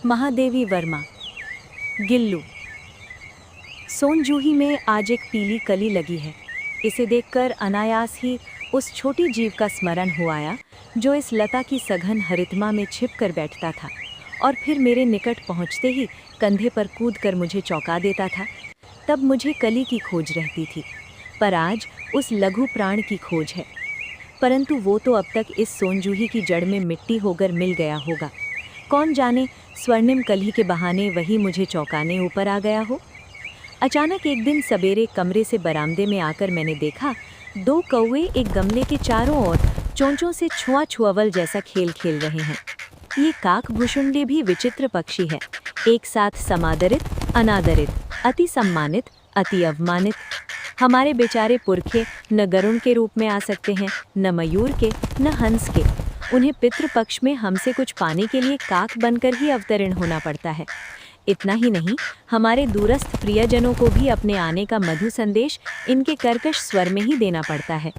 महादेवी वर्मा। गिल्लू। सोनजूही में आज एक पीली कली लगी है। इसे देखकर अनायास ही उस छोटी जीव का स्मरण हो आया जो इस लता की सघन हरितमा में छिपकर बैठता था और फिर मेरे निकट पहुंचते ही कंधे पर कूदकर मुझे चौंका देता था। तब मुझे कली की खोज रहती थी, पर आज उस लघु प्राण की खोज है। परंतु वो तो अब तक इस सोनजूही की जड़ में मिट्टी होकर मिल गया होगा। कौन जाने स्वर्णिम कली के बहाने वही मुझे चौंकाने ऊपर आ गया हो। अचानक एक दिन सवेरे कमरे से बरामदे में आकर मैंने देखा, दो कौवे एक गमले के चारों ओर चोंचों से छुआ छुआवल जैसा खेल खेल रहे हैं। ये काक भुषुंडी भी विचित्र पक्षी है, एक साथ समादरित, अनादरित, अति सम्मानित, अति अवमानित। हमारे बेचारे पुरखे न गरुण के रूप में आ सकते हैं, न मयूर के, न हंस के। उन्हें पितृपक्ष में हमसे कुछ पाने के लिए काक बनकर ही अवतरण होना पड़ता है। इतना ही नहीं, हमारे दूरस्थ प्रियजनों को भी अपने आने का मधु संदेश इनके कर्कश स्वर में ही देना पड़ता है।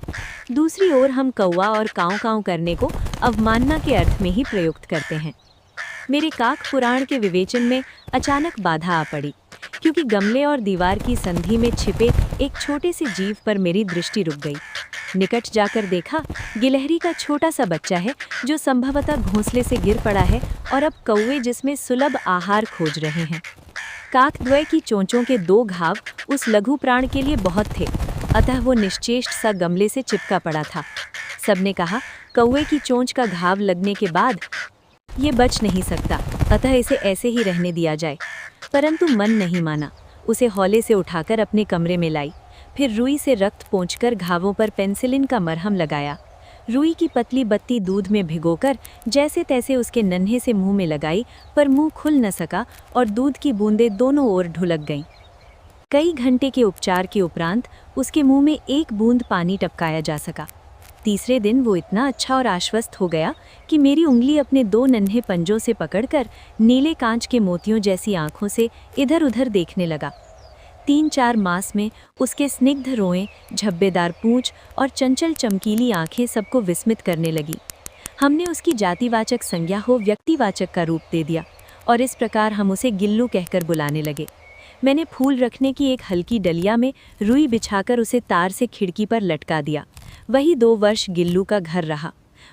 दूसरी ओर हम कौवा और काँव काँव करने को अवमानना के अर्थ में ही प्रयुक्त करते हैं। मेरे काक पुराण के विवेचन में अचानक बाधा आ पड़ी, क्योंकि गमले और दीवार की संधि में छिपे एक छोटे से जीव पर मेरी दृष्टि रुक गई। निकट जाकर देखा, गिलहरी का छोटा सा बच्चा है जो संभवतः घोंसले से गिर पड़ा है और अब कौवे जिसमें सुलभ आहार खोज रहे हैं। काकद्वय की चोंचों के दो घाव उस लघु प्राण के लिए बहुत थे, अतः वो निश्चेष्ट सा गमले से चिपका पड़ा था। सबने कहा, कौवे की चोंच का घाव लगने के बाद ये बच नहीं सकता, अतः इसे ऐसे ही रहने दिया जाए। परंतु मन नहीं माना। उसे हौले से उठाकर अपने कमरे में लाई, फिर रुई से रक्त पोंछकर घावों पर पेंसिलिन का मरहम लगाया। रुई की पतली बत्ती दूध में भिगोकर जैसे तैसे उसके नन्हे से मुंह में लगाई, पर मुंह खुल न सका और दूध की बूंदें दोनों ओर ढुलक गईं। कई घंटे के उपचार के उपरांत उसके मुंह में एक बूंद पानी टपकाया जा सका। तीसरे दिन वो इतना अच्छा और आश्वस्त हो गया कि मेरी उंगली अपने दो नन्हे पंजों से पकड़कर नीले कांच के मोतियों जैसी आंखों से इधर उधर देखने लगा। 3-4 मास में उसके स्निग्ध रोएं, झब्बेदार पूंछ और चंचल चमकीली आंखें सबको विस्मित करने लगी। हमने उसकी जातिवाचक संज्ञा हो व्यक्तिवाचक का रूप दे दिया और इस प्रकार हम उसे गिल्लू कहकर बुलाने लगे। मैंने फूल रखने की एक हल्की डलिया में रुई बिछाकर उसे तार से खिड़की पर लटका दिया। वही 2 वर्ष गिल्लू का घर रहा।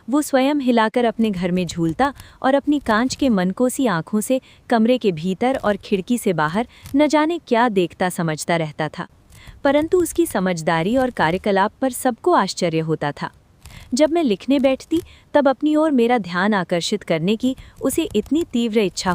वो स्वयं हिलाकर अपने घर में झूलता और अपनी कांच के मनकोसी आंखों से कमरे के भीतर और खिड़की से बाहर न जाने क्या देखता समझता रहता था। परंतु उसकी समझदारी और कार्यकलाप पर सबको आश्चर्य होता था। जब मैं लिखने बैठती तब अपनी ओर मेरा ध्यान आकर्षित करने की उसे इतनी तीव्र इच्छा